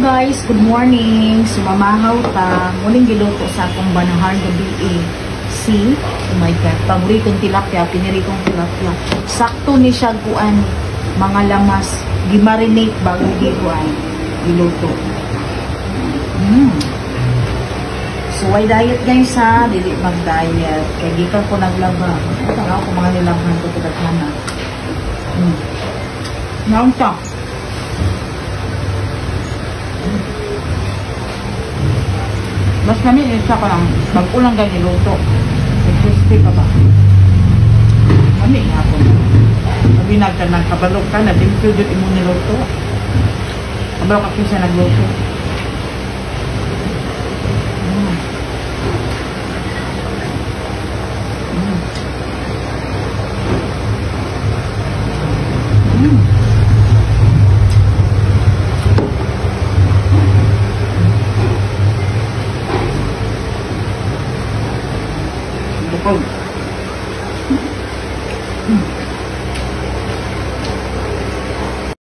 Guys, good morning. Sumamahaw ta. Muling giluto sa akong banahar gabi si, oh my god, paboritong tilapia, piniritong tilapia. Sakto ni siya kuan, mga lamas, gimarinate bago gikuan, giluto. So, why diet guys ha? Dili mag-diet. Kaya gikan ko naglaba. Ito nga ako mga nilabhan ko tulad na. Naunta. Mas namin isa ko lang, mag-ulang ganyan luto. Crispy pa ba? Kami nga po. Mabinag ka ng kabalok ka na, dimple yun imo niluto. Kabalok ako siya nagluto. Bukog.